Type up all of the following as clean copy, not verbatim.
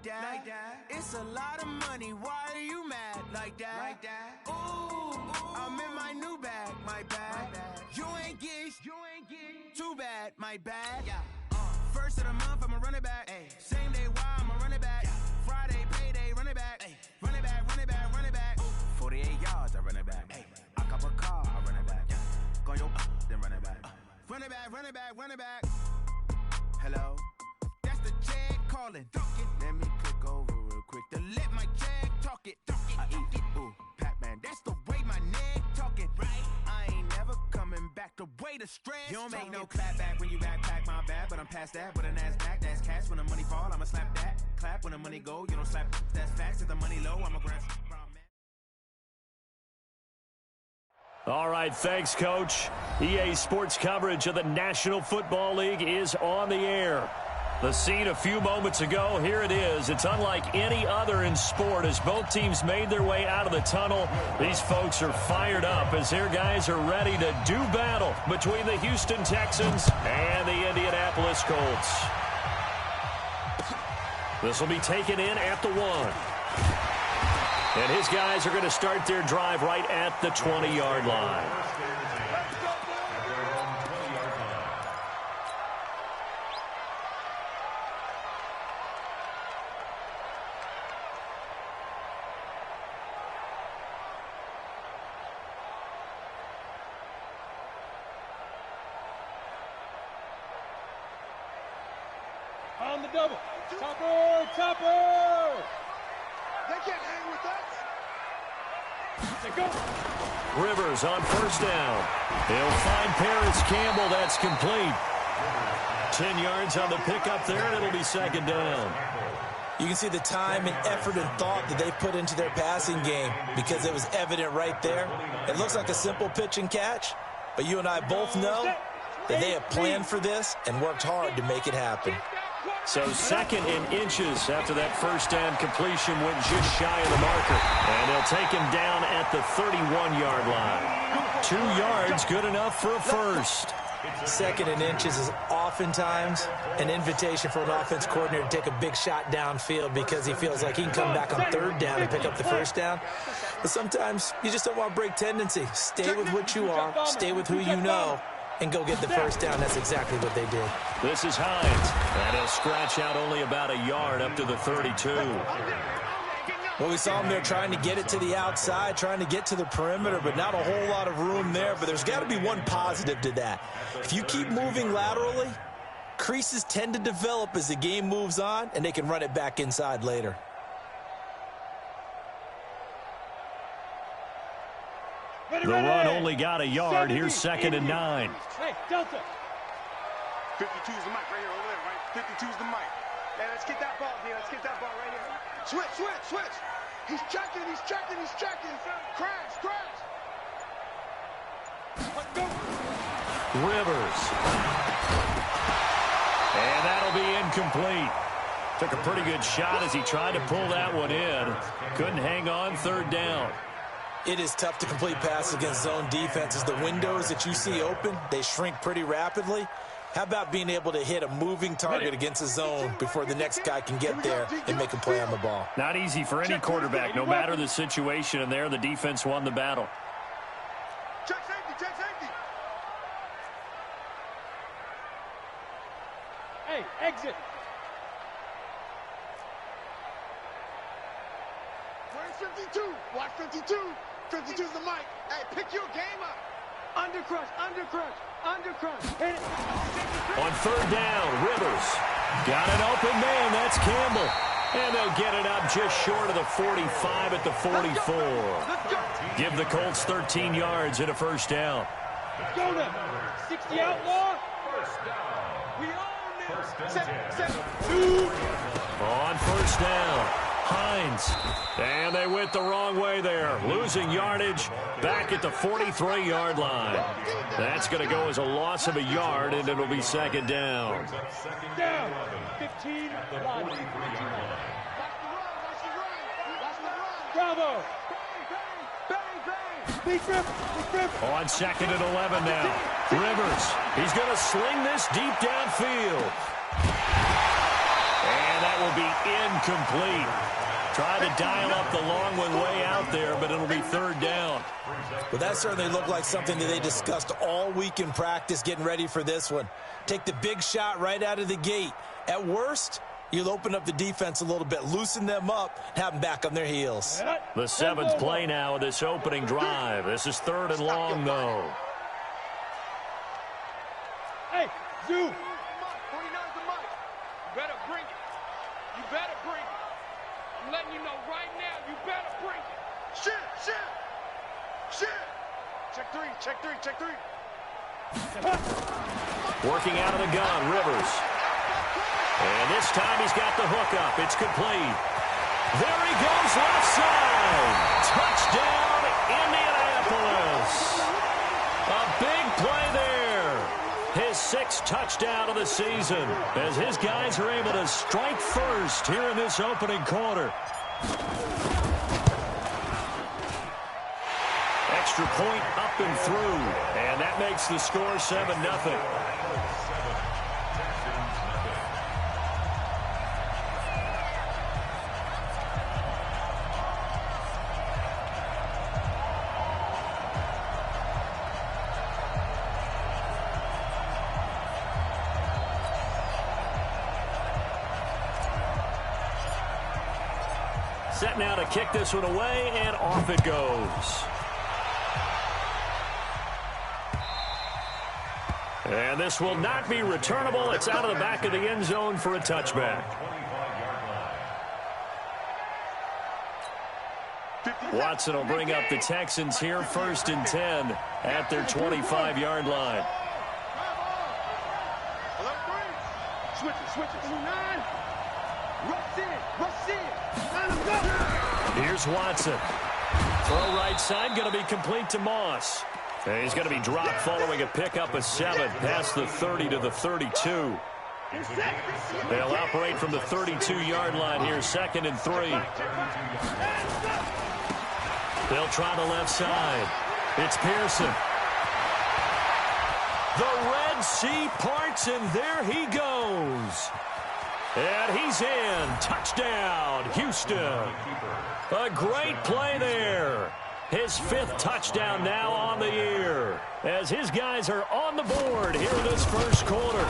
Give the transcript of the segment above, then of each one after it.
like that. It's a lot of money, why are you mad like that? Ooh, I'm in my new bag, my bag. You ain't get too bad, my bad. First of the month, I'ma run it back. Same day, why I'ma run it back. Friday, payday, run it back. Run it back, run it back, run it back. 48 yards, I run it back. I cop a car, I run it back. Go your then run it back. Run it back, run it back, run it back. Hello? That's the check calling. Let me click over real quick to let my check talk it. I eat it, ooh, Pac-Man. That's the way my neck talking. Right? I ain't never coming back the way the stress. You don't make no clap back when you backpack, my bad. But I'm past that with an ass back. That's cash when the money fall. I'ma slap that. Clap when the money go. You don't slap. That's facts. If the money low, I'ma grab. All right, thanks, Coach. EA Sports coverage of the National Football League is on the air. The scene a few moments ago, here it is. It's unlike any other in sport as both teams made their way out of the tunnel. These folks are fired up as their guys are ready to do battle between the Houston Texans and the Indianapolis Colts. This will be taken in at the 1. And his guys are going to start their drive right at the 20-yard line. On the double. Topper! They can't hang with us. Go. Rivers on first down. He'll find Paris Campbell. That's complete. 10 yards on the pickup there, and it'll be second down. You can see the time and effort and thought that they put into their passing game because it was evident right there. It looks like a simple pitch and catch, but you and I both know that they have planned for this and worked hard to make it happen. So second and inches after that first down completion went just shy of the marker. And they'll take him down at the 31-yard line. 2 yards, good enough for a first. Second and inches is oftentimes an invitation for an offense coordinator to take a big shot downfield because he feels like he can come back on third down and pick up the first down. But sometimes you just don't want to break tendency. Stay with what you are, stay with who you know, and go get the first down. That's exactly what they did. This is Hines, and he'll scratch out only about a yard up to the 32. Well, we saw him there trying to get it to the outside, trying to get to the perimeter, but not a whole lot of room there. But there's got to be one positive to that. If you keep moving laterally, creases tend to develop as the game moves on, and they can run it back inside later. The run only got a yard. Here's second and 9. Hey, Delta. 52 is the mic right here over there, right? 52 is the mic. Hey, let's get that ball here. Let's get that ball right here. Switch. He's checking. Crash. Let's go. Rivers. And that'll be incomplete. Took a pretty good shot as he tried to pull that one in. Couldn't hang on, third down. It is tough to complete passes against zone defenses. The windows that you see open, they shrink pretty rapidly. How about being able to hit a moving target against a zone before the next guy can get there and make a play on the ball? Not easy for any quarterback, no matter the situation, and there the defense won the battle. Check safety. Hey, exit. Where's 52? Watch 52. 52's the mic. Hey, pick your game up. Undercrush. Hit it. On third down, Rivers. Got an open man. That's Campbell. And they'll get it up just short of the 45 at the 44. Give the Colts 13 yards and a first down. Go now. 60 outlaw. First down. We own it. Set. On first down, Hines. And they went the wrong way there. Losing yardage back at the 43-yard line. That's going to go as a loss of a yard, and it'll be second down. Down. 15. Bravo. Big grip. On second and 11 now. Rivers. He's going to sling this deep downfield. And that will be incomplete. Try to dial up the long one way out there, but it'll be third down. Well, that certainly looked like something that they discussed all week in practice getting ready for this one. Take the big shot right out of the gate. At worst, you'll open up the defense a little bit, loosen them up, have them back on their heels. The seventh play now of this opening drive. This is third and long, though. Hey, Zoo. 49's the mic. You better bring it. You better bring it. I'm letting you know right now, you better bring it. Shit. Check three. Working out of the gun, Rivers. And this time he's got the hook up. It's complete. There he goes, left side. Touchdown, Indianapolis. A big play there. His sixth touchdown of the season as his guys are able to strike first here in this opening quarter. Extra point up and through, and that makes the score 7-0. Set now to kick this one away, and off it goes. And this will not be returnable. It's out of the back of the end zone for a touchback. Watson will bring up the Texans here, 1st and 10 at their 25-yard line. Switch it. 9. Rush in. Here's Watson. Throw right side, going to be complete to Moss. And he's going to be dropped following a pickup of 7 past the 30 to the 32. They'll operate from the 32-yard line here, 2nd and 3. They'll try the left side. It's Pearson. The Red Sea parts, and there he goes. And he's in. Touchdown, Houston. A great play there. His 5th touchdown now on the year as his guys are on the board here in this first quarter.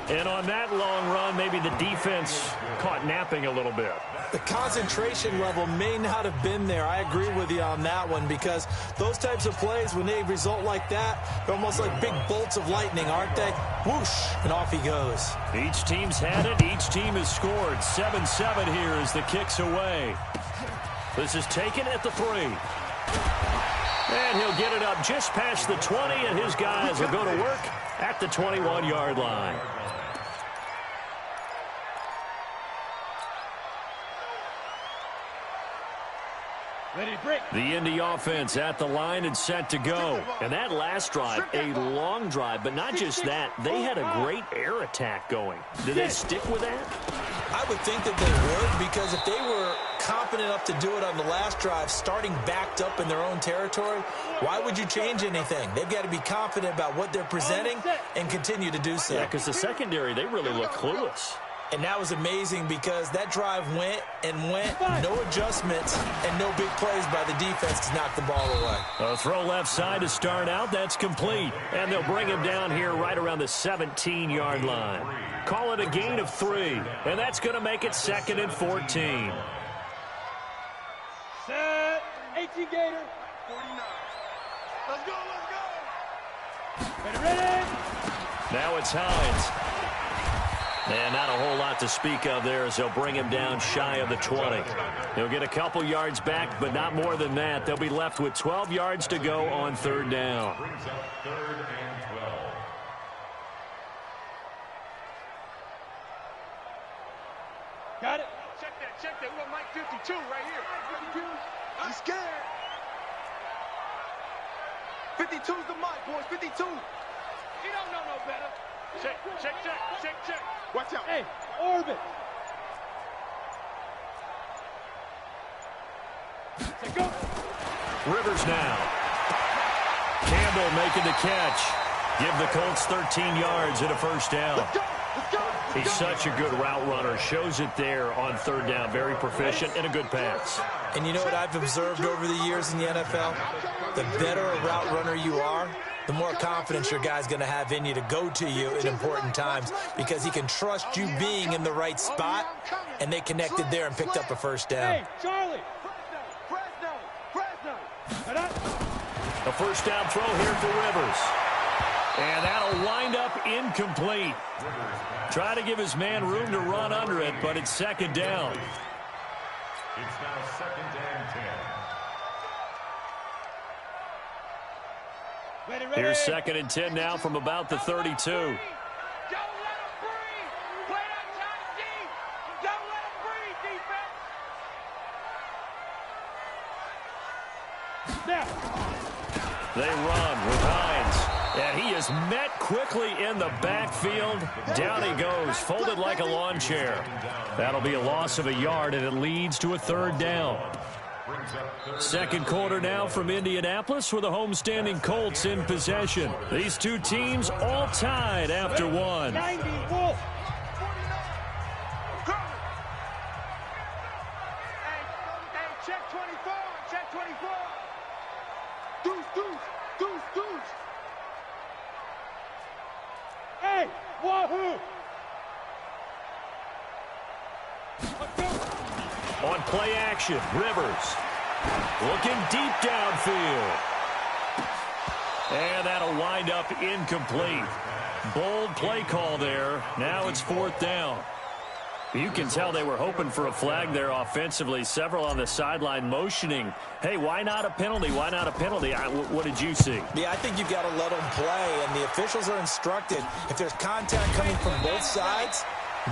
And on that long run, maybe the defense caught napping a little bit. The concentration level may not have been there. I agree with you on that one because those types of plays, when they result like that, they're almost like big bolts of lightning, aren't they? Whoosh, and off he goes. Each team's had it. Each team has scored. 7-7 here as the kick's away. This is taken at the 3. And he'll get it up just past the 20, and his guys will go to work at the 21-yard line. The Indy offense at the line and set to go. And that last drive, a long drive, but not just that. They had a great air attack going. Did they stick with that? I would think that they would, because if they were confident enough to do it on the last drive, starting backed up in their own territory, why would you change anything? They've got to be confident about what they're presenting and continue to do so. Yeah, because the secondary, they really look clueless. And that was amazing because that drive went and went, no adjustments, and no big plays by the defense to knock the ball away. A throw left side to start out. That's complete. And they'll bring him down here right around the 17-yard line. Call it a gain of 3. And that's going to make it 2nd and 14. Set. 18 Gator. 49. Let's go. Ready. Now it's Hines. And not a whole lot to speak of there as they'll bring him down shy of the 20. He'll get a couple yards back, but not more than that. They'll be left with 12 yards to go on 3rd down. Got it. Check that. We're Mike 52 right here. 52. He's scared. 52's the mic, boys. 52. He don't know no better. Check. Watch out. Hey, orbit. Check go. Rivers now. Campbell making the catch. Give the Colts 13 yards and a 1st down. He's such a good route runner. Shows it there on third down. Very proficient and a good pass. And you know what I've observed over the years in the NFL? The better a route runner you are, the more confidence your guy's going to have in you to go to you in important times because he can trust you being in the right spot, and they connected there and picked up a first down. Hey, Charlie! A first down throw here for Rivers. And that'll wind up incomplete. Try to give his man room to run under it, but it's second down. It's now second and 10. Ready. Here's second and 10 now from about the 32. Don't let him breathe. Play that tight deep. Don't let him breathe, defense. Now. They run with Hines. And he is met quickly in the backfield. Down he goes, folded like a lawn chair. That'll be a loss of a yard, and it leads to a third down. Second quarter now from Indianapolis with the homestanding Colts in possession. These two teams all tied after one. 90, Wolf. Hey, check 24. Check 24. Deuce. Hey, wahoo! On play action, Rivers looking deep downfield. And that'll wind up incomplete. Bold play call there. Now it's fourth down. You can tell they were hoping for a flag there offensively. Several on the sideline motioning. Hey, why not a penalty? Why not a penalty? What did you see? Yeah, I think you've got to let them play, and the officials are instructed. If there's contact coming from both sides,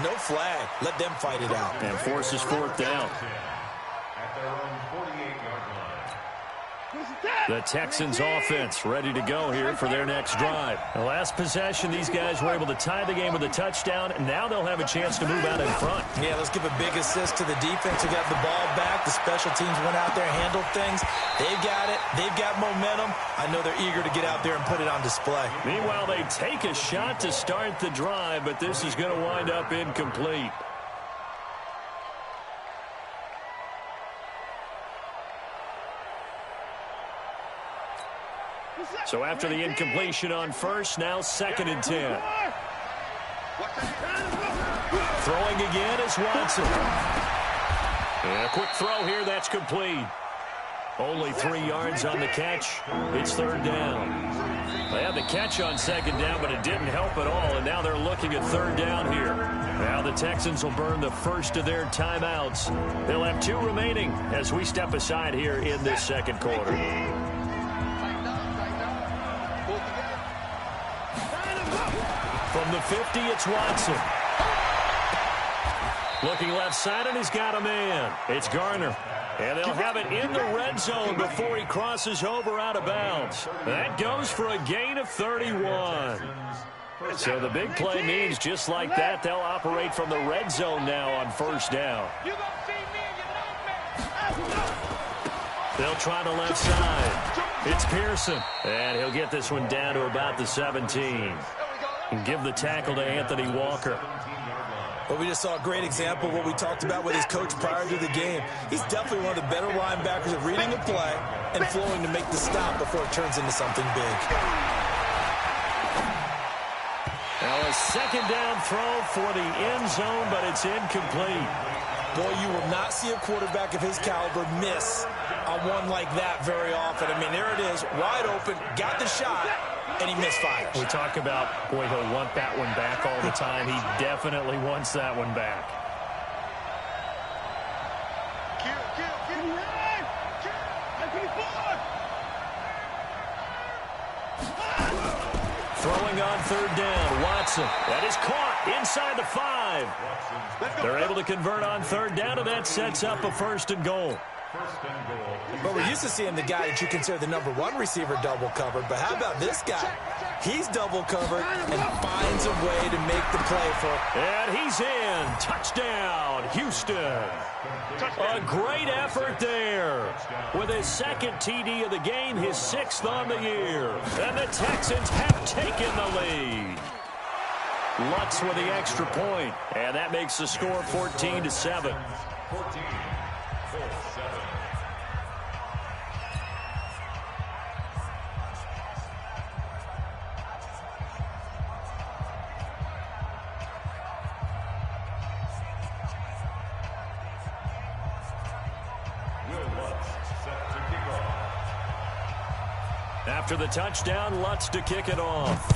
no flag. Let them fight it out. And forces fourth down. At their own 48-yard line. The Texans offense ready to go here for their next drive. The last possession, these guys were able to tie the game with a touchdown, and now they'll have a chance to move out in front. Yeah, let's give a big assist to the defense who got the ball back. The special teams went out there and handled things. They've got it. They've got momentum. I know they're eager to get out there and put it on display. Meanwhile, they take a shot to start the drive, but this is going to wind up incomplete. So after the incompletion on first, now second and 10. Throwing again is Watson. And a quick throw here, that's complete. Only 3 yards on the catch. It's third down. They had the catch on second down, but it didn't help at all, and now they're looking at third down here. Now the Texans will burn the first of their timeouts. They'll have 2 remaining as we step aside here in this second quarter. From the 50, it's Watson. Looking left side, and he's got a man. It's Garner. And they'll have it in the red zone before he crosses over out of bounds. That goes for a gain of 31. So the big play means just like that, they'll operate from the red zone now on first down. They'll try the left side. It's Pearson. And he'll get this one down to about the 17. And give the tackle to Anthony Walker. Well, we just saw a great example of what we talked about with his coach prior to the game. He's definitely one of the better linebackers at reading a play and flowing to make the stop before it turns into something big. Now a second down throw for the end zone, but it's incomplete. Boy, you will not see a quarterback of his caliber miss on one like that very often. I mean, there it is, wide open, got the shot, and he misfires. We talk about, boy, he'll want that one back all the time. He definitely wants that one back. Throwing on third down, Watson. That is caught inside the 5. They're able to convert on third down, and that sets up a first and goal. But we're used to seeing the guy that you consider the number 1 receiver double covered. But how about this guy? He's double covered and finds a way to make the play for it. And he's in. Touchdown, Houston. A great effort there. With his second TD of the game, his 6th on the year. And the Texans have taken the lead. Lutz with the extra point, and that makes the score 14-7. 14-7. After the touchdown, Lutz to kick it off.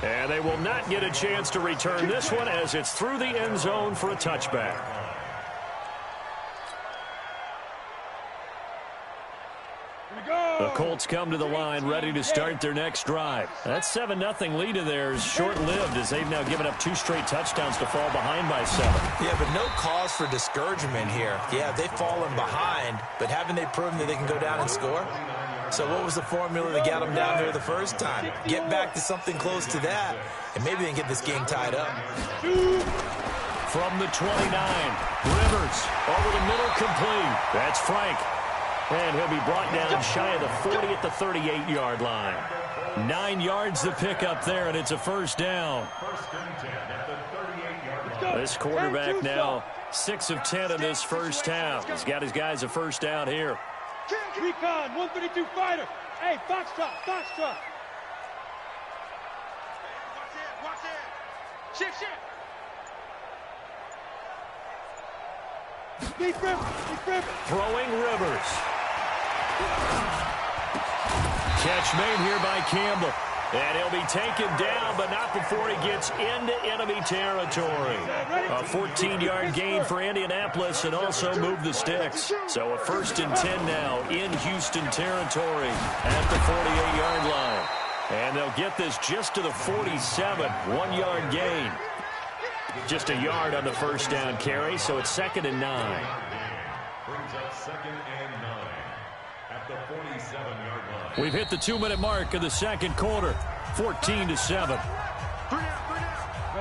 And they will not get a chance to return this one as it's through the end zone for a touchback. The Colts come to the line ready to start their next drive. That 7-0 lead of theirs short-lived as they've now given up 2 straight touchdowns to fall behind by 7. Yeah, but no cause for discouragement here. Yeah, they've fallen behind, but haven't they proven that they can go down and score? So what was the formula that got them down there the first time? Get back to something close to that, and maybe they can get this game tied up. From the 29, Rivers over the middle, complete. That's Frank. And he'll be brought down shy of the 40 at the 38-yard line. 9 yards to pick up there, and it's a first down. This quarterback now 6 of 10 in this first half. He's got his guys a first down here. Recon, 132 fighter. Hey, Foxtrot, Foxtrot. Watch it. Shift, shift. Deep River, Deep River. Throwing Rivers. Catch made here by Campbell. And he'll be taken down, but not before he gets into enemy territory. A 14-yard gain for Indianapolis and also move the sticks. So a 1st and 10 now in Houston territory at the 48-yard line. And they'll get this just to the 47, 1-yard gain. Just a yard on the first down carry, so it's 2nd and 9. Brings up 2nd and 9 at the 47-yard line. We've hit the 2-minute mark of the second quarter, 14-7.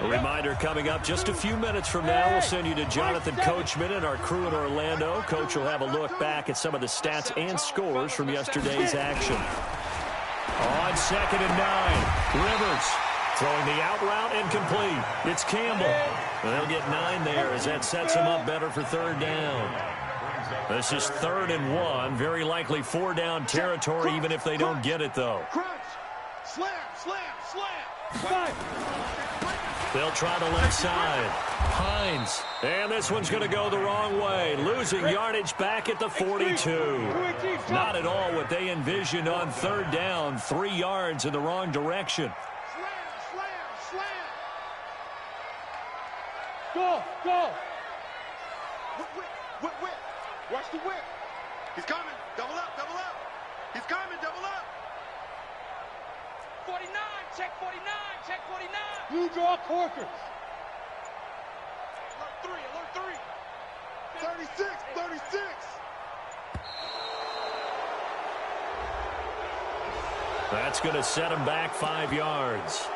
A reminder coming up just a few minutes from now. We'll send you to Jonathan Coachman and our crew in Orlando. Coach will have a look back at some of the stats and scores from yesterday's action. On 2nd and 9, Rivers throwing the out route and complete. It's Campbell. And they'll get 9 there as that sets them up better for 3rd down. This is 3rd and 1. Very likely 4-down territory, even if they don't get it, though. Slam, slam, slam. They'll try the left side. Hines. And this one's going to go the wrong way. Losing yardage back at the 42. Not at all what they envisioned on 3rd down. 3 yards in the wrong direction. Slam. Go. Whip. Watch the whip. He's coming. Double up. He's coming. Double up. 49, check 49. Blue draw Corkers. Alert 3. 36. That's going to set him back 5 yards.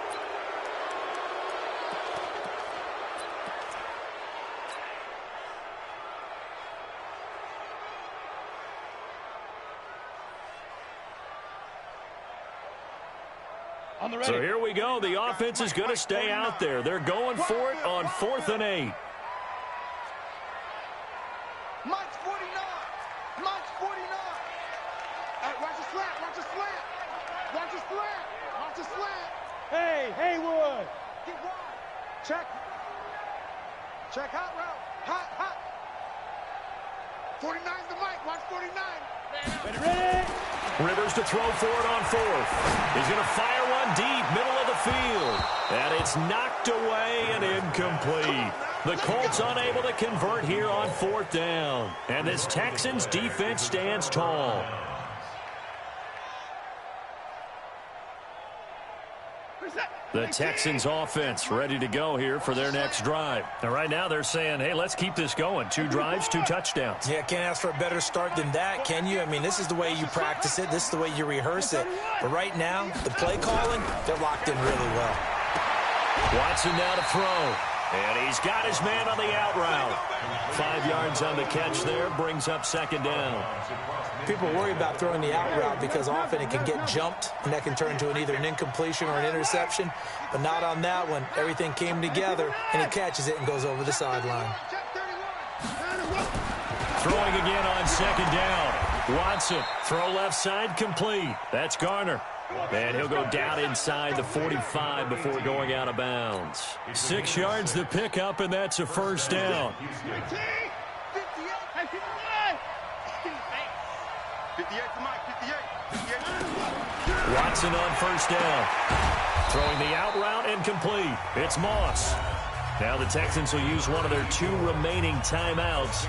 So here we go. The offense is going to stay out there. They're going for it on 4th and 8. Mike's 49. Hey, watch the slant. Hey, Haywood. Get wide. Check hot route. Hot. 49's the Mike. Watch 49. Ready. Rivers to throw for it on 4th. He's going to fire one deep, middle of the field. And it's knocked away and incomplete. The Colts unable to convert here on 4th down. And this Texans defense stands tall. The Texans offense ready to go here for their next drive. And right now they're saying, hey, let's keep this going. 2 drives, 2 touchdowns. Yeah, can't ask for a better start than that, can you? I mean, this is the way you practice it. This is the way you rehearse it. But right now, the play calling, they're locked in really well. Watson now to throw. And he's got his man on the out route. 5 yards on the catch there, brings up second down. People worry about throwing the out route because often it can get jumped, and that can turn into either an incompletion or an interception. But not on that one. Everything came together, and he catches it and goes over the sideline. Throwing again on second down. Watson, throw left side, complete. That's Garner. And he'll go down inside the 45 before going out of bounds. 6 yards the pickup, and that's a first down. 58 to Mike, 58. Watson on first down. Throwing the out route and complete. It's Moss. Now the Texans will use one of their 2 remaining timeouts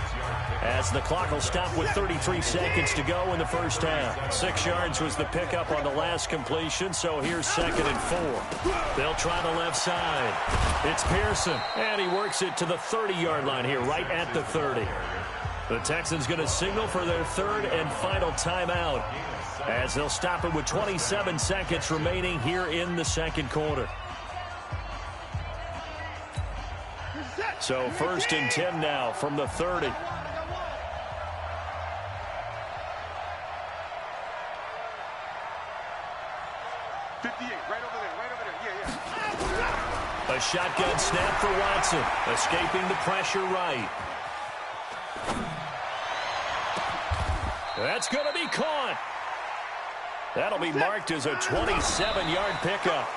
as the clock will stop with 33 seconds to go in the first half. 6 yards was the pickup on the last completion, so here's 2nd and 4. They'll try the left side. It's Pearson, and he works it to the 30-yard line here, right at the 30. The Texans going to signal for their 3rd and final timeout as they'll stop it with 27 seconds remaining here in the second quarter. So 1st and 10 now from the 30. 58, right over there, yeah. A shotgun snap for Watson, escaping the pressure right. That's going to be caught. That'll be marked as a 27-yard pickup.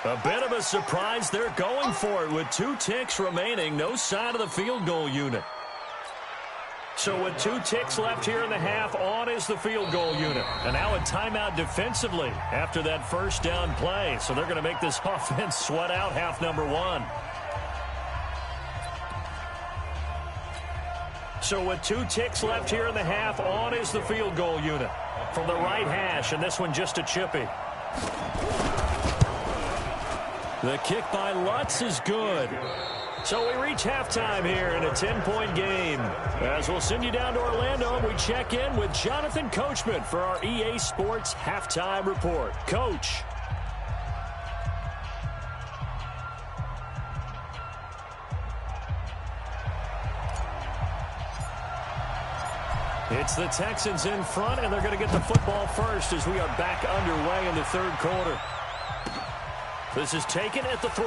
A bit of a surprise. They're going for it with 2 ticks remaining. No sign of the field goal unit. So with 2 ticks left here in the half, on is the field goal unit. And now a timeout defensively after that first down play. So they're going to make this offense sweat out half number 1. So with 2 ticks left here in the half, on is the field goal unit from the right hash, and this one just a chippy. The kick by Lutz is good. So we reach halftime here in a 10-point game. As we'll send you down to Orlando, we check in with Jonathan Coachman for our EA Sports Halftime Report. Coach. It's the Texans in front, and they're going to get the football first as we are back underway in the 3rd quarter. This is taken at the 3.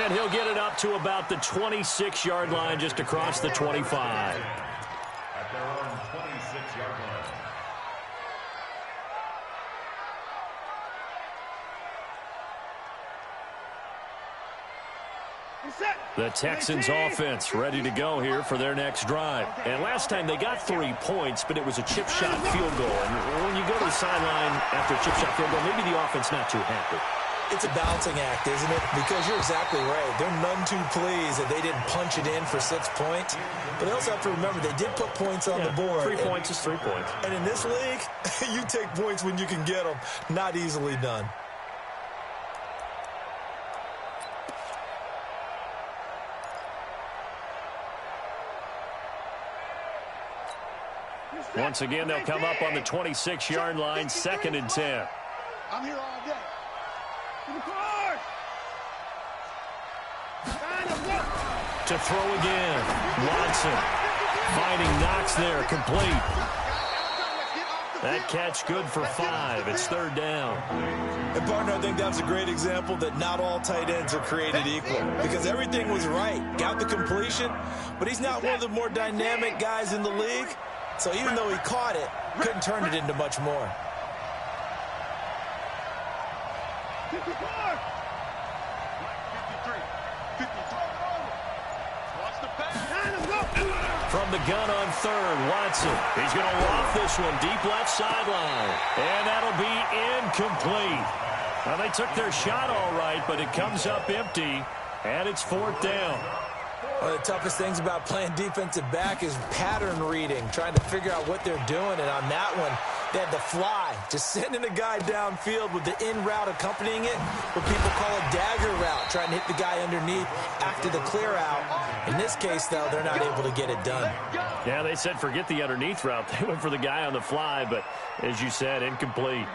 And he'll get it up to about the 26-yard line, just across the 25. At their own 26-yard line. The Texans offense ready to go here for their next drive. And last time they got 3 points, but it was a chip shot field goal. And when you go to the sideline after a chip shot field goal, maybe the offense not too happy. It's a balancing act, isn't it? Because you're exactly right. They're none too pleased that they didn't punch it in for 6 points. But they also have to remember they did put points on the board. 3 points is 3 points. And in this league, you take points when you can get them. Not easily done. Once again, they'll come up on the 26-yard line, 2nd and 10. I'm here all day. To throw again. Watson finding Knox there, complete. That catch good for 5. It's 3rd down. And, partner, I think that's a great example that not all tight ends are created equal. Because everything was right. Got the completion, but he's not one of the more dynamic guys in the league. So even though he caught it, couldn't turn it into much more. From the gun on 3rd, Watson. He's going to loft this one deep left sideline. And that'll be incomplete. Well, they took their shot all right, but it comes up empty, and it's 4th down. One of the toughest things about playing defensive back is pattern reading, trying to figure out what they're doing. And on that one, they had the fly, just sending a guy downfield with the in route accompanying it, what people call a dagger route, trying to hit the guy underneath after the clear out. In this case, though, they're not able to get it done. Yeah, they said forget the underneath route. They went for the guy on the fly, but as you said, incomplete.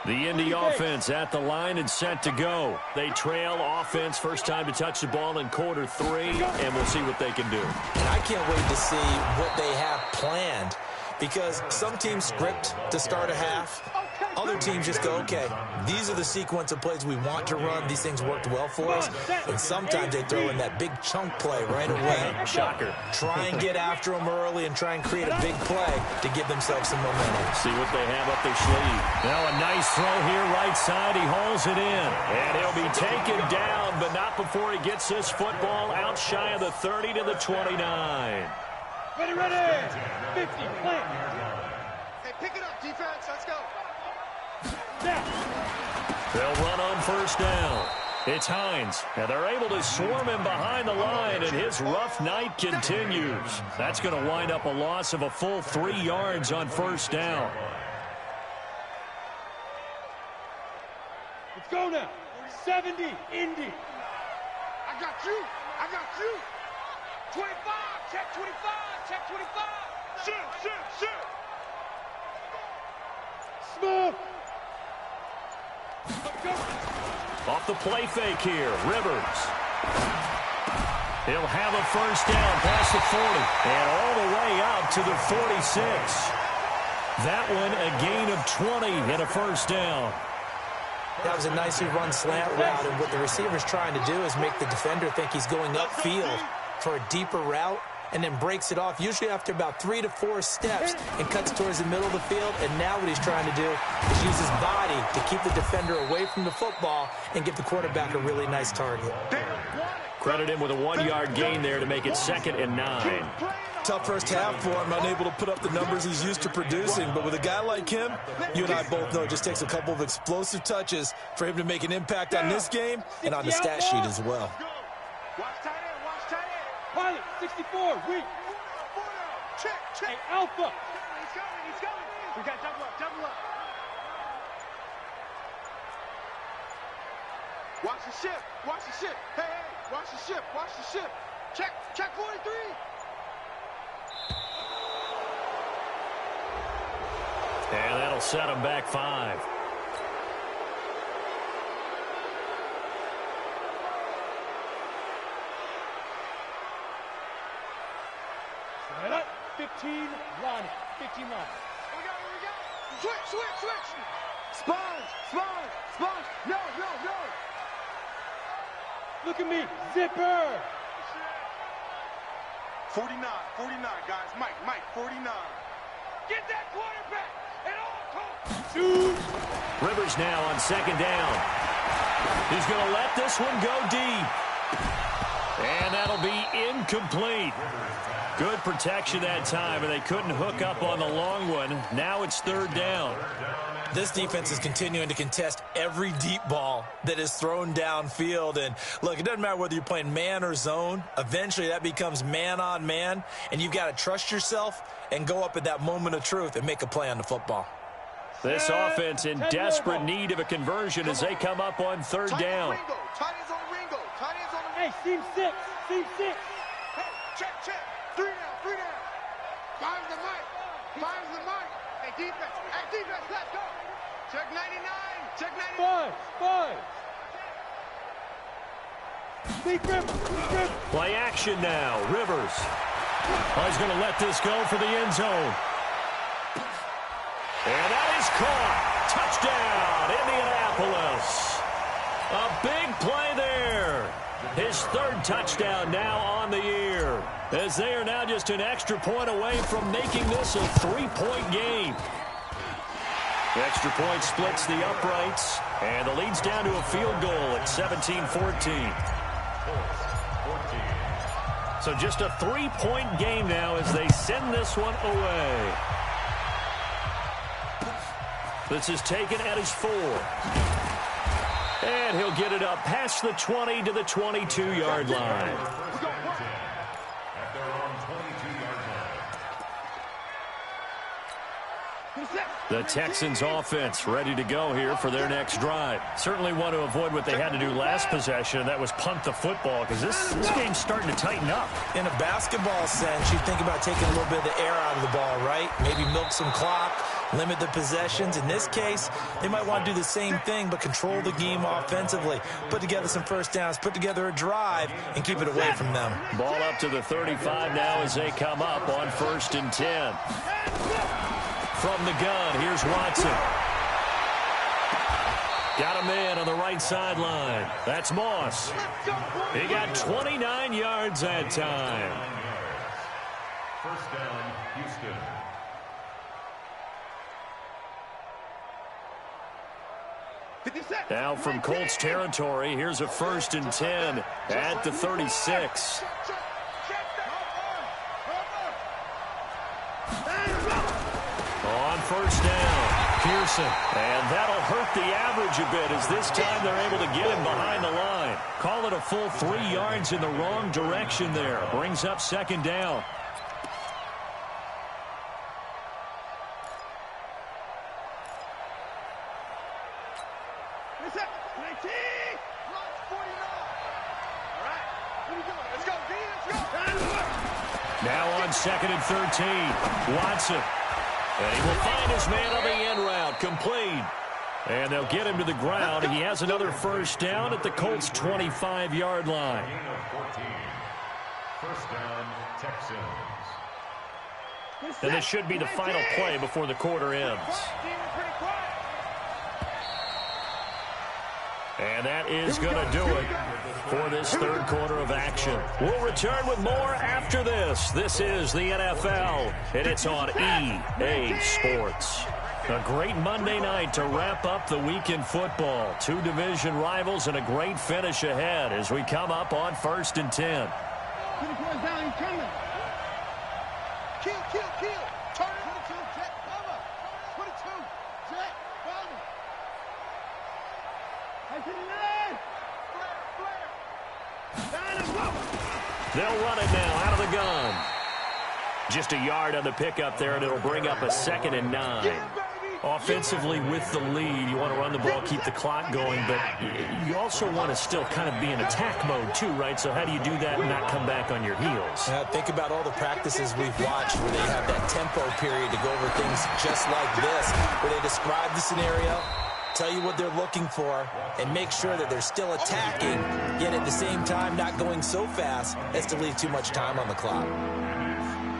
The Indy offense at the line and set to go. They trail offense, first time to touch the ball in quarter 3, and we'll see what they can do. And I can't wait to see what they have planned, because some teams script to start a half. Other teams just go, okay, these are the sequence of plays we want to run. These things worked well for us. And sometimes they throw in that big chunk play right away. Shocker. Try and get after them early and try and create a big play to give themselves some momentum. See what they have up their sleeve. Now a nice throw here, right side. He hauls it in. And he'll be taken down, but not before he gets this football out shy of the 30 to the 29. Ready, ready. 50, plant. Hey, pick it up, defense. Let's go. They'll run on first down. It's Hines, and they're able to swarm him behind the line, and his rough night continues. That's going to wind up a loss of a full 3 yards on first down. Let's go now. 70, Indy. I got you. I got you. 25. Check 25. Check 25. Shoot. Smoke. Off the play fake here, Rivers. He'll have a first down past the 40 and all the way out to the 46. That one a gain of 20 and a first down. That was a nicely run slant route, and what the receiver's trying to do is make the defender think he's going upfield for a deeper route, and then breaks it off, usually after about 3 to 4 steps, and cuts towards the middle of the field. And now what he's trying to do is use his body to keep the defender away from the football and give the quarterback a really nice target. Credit him with a 1-yard gain there to make it 2nd and 9. Tough first half for him, unable to put up the numbers he's used to producing. But with a guy like him, you and I both know it just takes a couple of explosive touches for him to make an impact on this game and on the stat sheet as well. Watch tight end. Watch tight end. Pilot, 64, weak. Check. Hey, Alpha. He's coming. We got double up. Watch the ship. Hey, watch the ship. Check 43. And that'll set him back 5. Set up. 15, line. 15 line. We go. Switch. Sponge. No. Look at me. Zipper. 49, guys. Mike, 49. Get that quarterback at all costs. Shoot. Rivers now on 2nd down. He's going to let this one go deep. And that'll be incomplete. Good protection that time, and they couldn't hook up on the long one. Now it's 3rd down. This defense is continuing to contest every deep ball that is thrown downfield. And look, it doesn't matter whether you're playing man or zone. Eventually that becomes man on man, and you've got to trust yourself and go up at that moment of truth and make a play on the football. This offense in desperate need of a conversion as they come up on 3rd down. Tight ends on Ringo. Hey, seam 6. Hey, check. 3 down. Five's the mic. Hey, defense, let's go. Check 99. 5. Big Rivers. Play action now. Rivers. Oh, he's going to let this go for the end zone. And that is caught. Touchdown, Indianapolis. A big play there. His 3rd touchdown now on the year, as they are now just an extra point away from making this a 3-point game. The extra point splits the uprights, and the lead's down to a field goal at 17-14. So just a 3-point game now as they send this one away. This is taken at his 4. And he'll get it up past the 20 to the 22-yard line. The Texans offense ready to go here for their next drive. Certainly want to avoid what they had to do last possession, and that was punt the football, because this game's starting to tighten up. In a basketball sense, you think about taking a little bit of the air out of the ball, right? Maybe milk some clock, limit the possessions. In this case, they might want to do the same thing, but control the game offensively. Put together some first downs, put together a drive, and keep it away from them. Ball up to the 35 now as they come up on 1st and 10. From the gun, here's Watson. Got him in on the right sideline. That's Moss. He got 29 yards that time. First down, Houston. Now from Colts territory, here's a 1st and 10 at the 36. On 1st down, Pearson. And that'll hurt the average a bit as this time they're able to get him behind the line. Call it a full 3 yards in the wrong direction there. Brings up 2nd down. Now on 2nd and 13, Watson. And he will find his man on the end route, complete. And they'll get him to the ground. He has another 1st down at the Colts' 25-yard line. First down, Texans. And this should be the final play before the quarter ends. And that is going to do it for this 3rd quarter of action. We'll return with more after this. This is the NFL, and it's on EA Sports. A great Monday night to wrap up the week in football. 2 division rivals and a great finish ahead as we come up on 1st and 10. They'll run it now out of the gun. Just a yard on the pickup there, and it'll bring up a 2nd and 9. Offensively with the lead, you want to run the ball, keep the clock going, but you also want to still kind of be in attack mode too, right? So how do you do that and not come back on your heels? Think about all the practices we've watched where they have that tempo period to go over things just like this, where they describe the scenario, tell you what they're looking for, and make sure that they're still attacking, yet at the same time not going so fast as to leave too much time on the clock.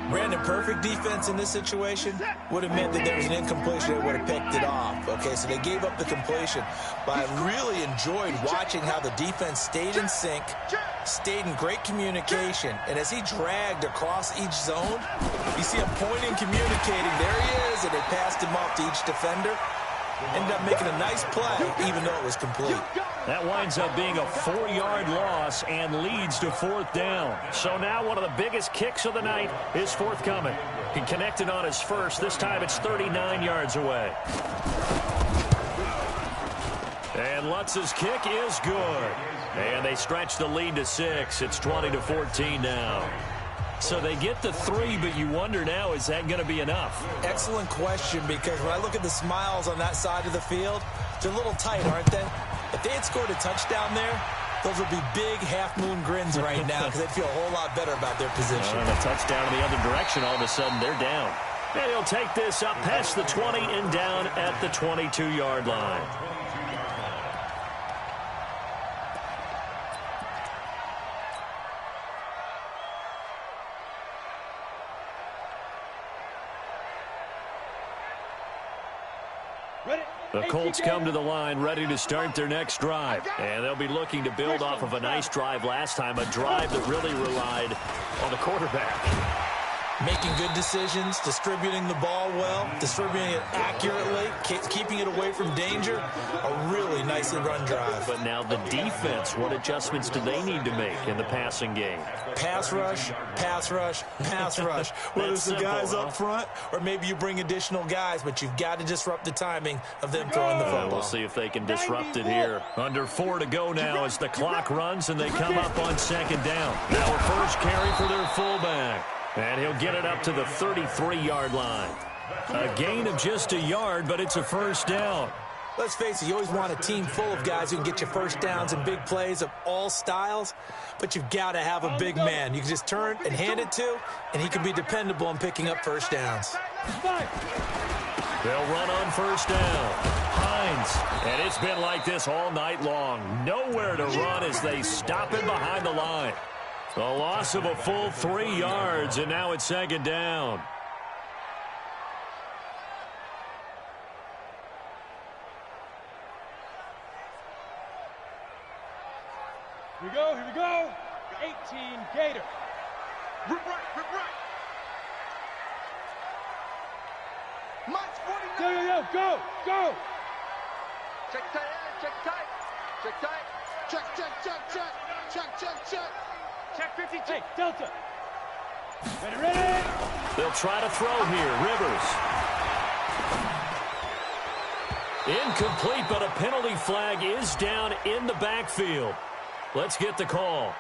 Brandon, perfect defense in this situation would have meant that there was an incompletion. They would have picked it off. Okay, so they gave up the completion. But I really enjoyed watching how the defense stayed in sync, stayed in great communication, and as he dragged across each zone, you see him pointing, communicating. There he is, and they passed him off to each defender. Ended up making a nice play, even though it was complete. That winds up being a 4-yard loss and leads to 4th down. So now one of the biggest kicks of the night is forthcoming. He connected on his first. This time it's 39 yards away. And Lutz's kick is good. And they stretch the lead to 6. It's 20-14 now. So they get the 3, but you wonder now, is that going to be enough? Excellent question, because when I look at the smiles on that side of the field, they're a little tight, aren't they? If they had scored a touchdown there, those would be big half-moon grins right now because they'd feel a whole lot better about their position. And a touchdown in the other direction, all of a sudden they're down. And he'll take this up past the 20 and down at the 22-yard line. The Colts come to the line ready to start their next drive. And they'll be looking to build off of a nice drive last time, a drive that really relied on the quarterback. Making good decisions, distributing the ball well, distributing it accurately, keeping it away from danger. A really nicely run drive. But now the defense, what adjustments do they need to make in the passing game? Pass rush, pass rush, pass rush. Whether it's the guys up front or maybe you bring additional guys, but you've got to disrupt the timing of them throwing the football. We'll see if they can disrupt it here. Under 4 to go now as the clock runs and they come up on 2nd down. Now a first carry for their fullback. And he'll get it up to the 33-yard line. A gain of just a yard, but it's a first down. Let's face it, you always want a team full of guys who can get you first downs and big plays of all styles, but you've got to have a big man you can just turn and hand it to, and he can be dependable in picking up first downs. They'll run on first down. Hines. And it's been like this all night long. Nowhere to run as they stop him behind the line. A loss of a full 3 yards, and now it's second down. Here we go, here we go. 18 Gator. Rip right. Mike's 49. Go. Check tight, check tight. Check. Check 52. Hey, Delta. Ready. They'll try to throw here. Rivers. Incomplete, but a penalty flag is down in the backfield. Let's get the call.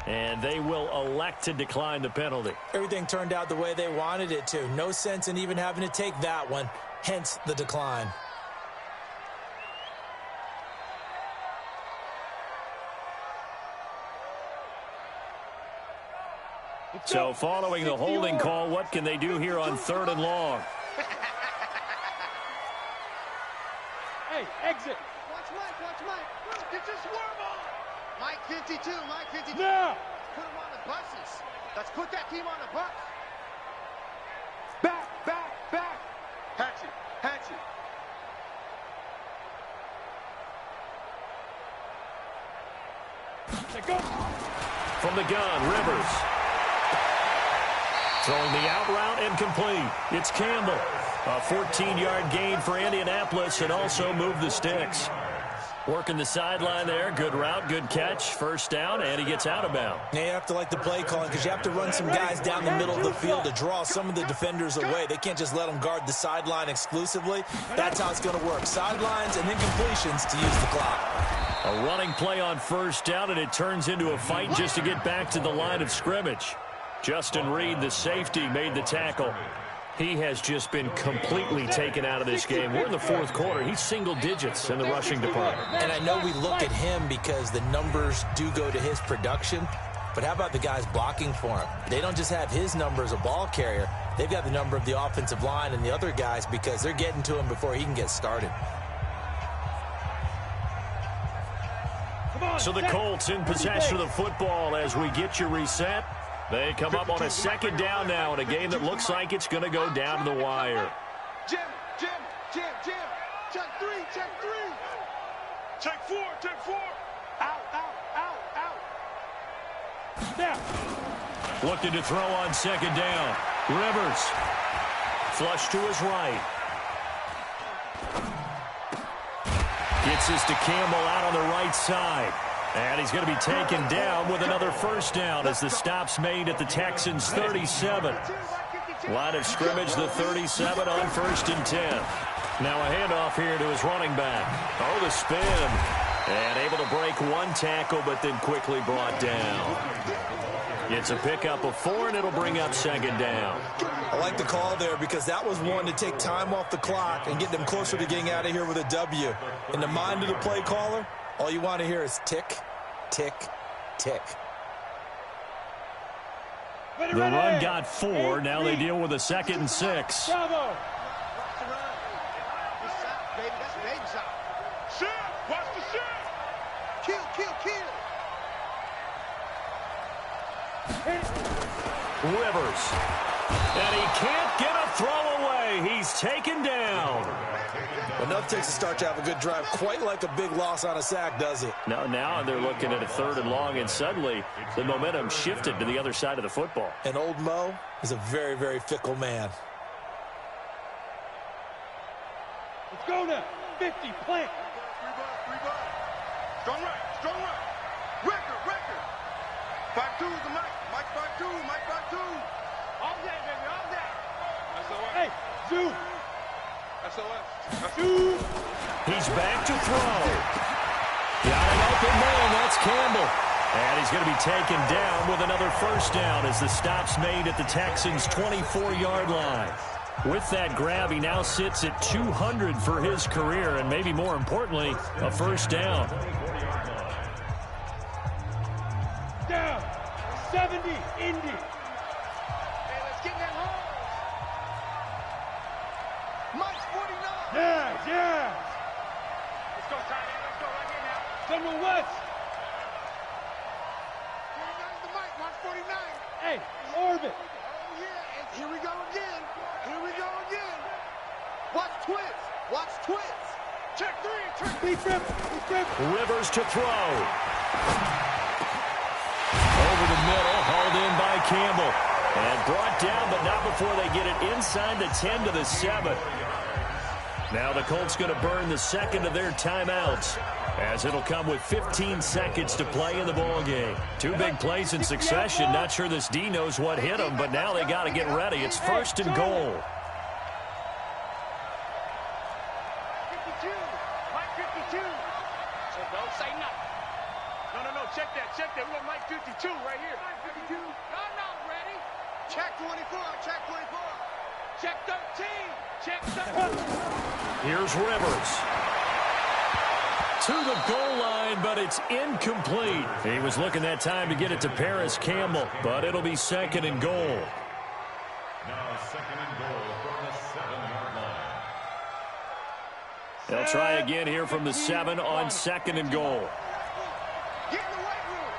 And they will elect to decline the penalty. Everything turned out the way they wanted it to. No sense in even having to take that one, hence the decline. So following the holding call, what can they do here on 3rd and long? Hey, exit. Watch Mike. Get your swerve on. Mike 52. Now. Put him on the buses. Let's put that team on the bus. Back. Hatchet. Hey, go. From the gun, Rivers. Throwing the out route and complete. It's Campbell. A 14-yard gain for Indianapolis and also move the sticks. Working the sideline there. Good route, good catch. First down, and he gets out of bounds. Now you have to like the play calling because you have to run some guys down the middle of the field to draw some of the defenders away. They can't just let them guard the sideline exclusively. That's how it's going to work. Sidelines and then completions to use the clock. A running play on first down, and it turns into a fight just to get back to the line of scrimmage. Justin Reed, the safety, made the tackle. He has just been completely taken out of this game. We're in the 4th quarter. He's single digits in the rushing department. And I know we look at him because the numbers do go to his production, but how about the guys blocking for him? They don't just have his number as a ball carrier. They've got the number of the offensive line and the other guys because they're getting to him before he can get started. So the Colts in possession of the football as we get you reset. They come up on a second down now in a game that looks like it's going to go down to the wire. Jim. Check three. Check four. Out. Now. Looking to throw on second down. Rivers. Flush to his right. Gets this to Campbell out on the right side. And he's going to be taken down with another first down as the stop's made at the Texans' 37. Line of scrimmage, the 37 on 1st and 10. Now a handoff here to his running back. Oh, the spin. And able to break one tackle, but then quickly brought down. It's a pickup of 4, and it'll bring up second down. I like the call there because that was one to take time off the clock and get them closer to getting out of here with a W. In the mind of the play caller, all you want to hear is tick, tick, tick. The run got 4. Now they deal with a 2nd and 6. Bravo. Watch the shot. Kill. Rivers. And he can't get a throw away. He's taken down. Enough takes to start to have a good drive, quite like a big loss on a sack, does it? Now they're looking at a 3rd and long, and suddenly the momentum shifted to the other side of the football. And old Mo is a very, very fickle man. Let's go now. 50, plant. Three ball. Strong right. Record. 5-2 is the Mike. Mike 5-2. All day, baby, all day. SOS. Hey, Zoo. SOS. Zoo. He's back to throw. Got an open man. That's Campbell. And he's going to be taken down with another first down as the stop's made at the Texans' 24-yard line. With that grab, he now sits at 200 for his career, and maybe more importantly, a first down. 70, Indy. Hey, let's get in that hole. Mike's 49. Yes, yes. Let's go, tight end. Let's go right here now. General West. 49 is the Mike. Mark 49. Hey, orbit. Oh, yeah. And here we go again. Here we go again. Watch twits. Watch twits. Check three. Check Be triple. Be triple. Rivers to throw. Over the middle, hauled in by Campbell. And brought down, but not before they get it inside the 10 to the 7. Now the Colts going to burn the second of their timeouts, as it'll come with 15 seconds to play in the ball game. Two big plays in succession. Not sure this D knows what hit them, but now they got to get ready. It's first and goal. Mike 52. So don't say nothing. No. Check that. We want Mike 52 right here. Mike 52. I'm not ready. Check 24. Check 24. Check 13. Check 13. Here's Rivers. To the goal line, but it's incomplete. He was looking that time to get it to Paris Campbell, but it'll be second and goal. Now second and goal from the 7-yard line. They'll try again here from the 7 on second and goal. Get in the weight room.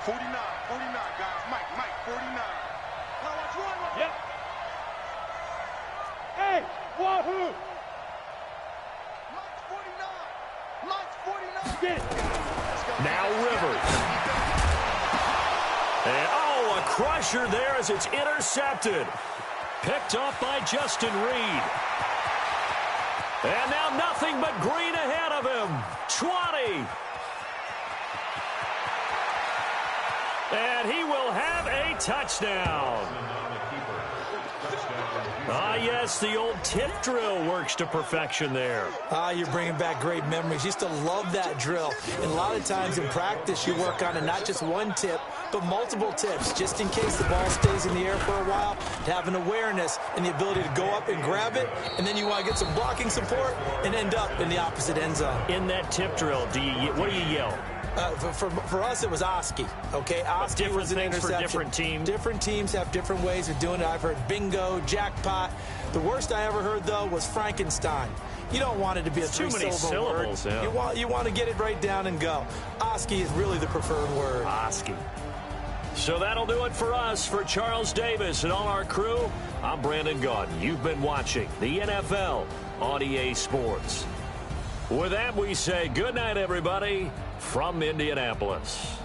49, guys. Mike, 49. Now let's run. Yep. Hey, wahoo. Mike's 49. Get it. Now Rivers. And, oh, a crusher there as it's intercepted. Picked off by Justin Reed. And now nothing but green ahead of him. 20. And he will have a touchdown. Ah, yes, the old tip drill works to perfection there. You're bringing back great memories. Used to love that drill. And a lot of times in practice, you work on it, not just one tip, but multiple tips, just in case the ball stays in the air for a while, to have an awareness and the ability to go up and grab it, and then you want to get some blocking support and end up in the opposite end zone. In that tip drill, what do you yell? For us, it was Oski. Okay, Oski was an interception. For different teams. Different teams have different ways of doing it. I've heard bingo, jackpot. The worst I ever heard, though, was Frankenstein. You don't want it to be a three-syllable word. Yeah. You want to get it right down and go. Oski is really the preferred word. Oski. So that'll do it for us. For Charles Davis and all our crew, I'm Brandon Gaudin. You've been watching the NFL on EA Sports. With that, we say good night, everybody, from Indianapolis.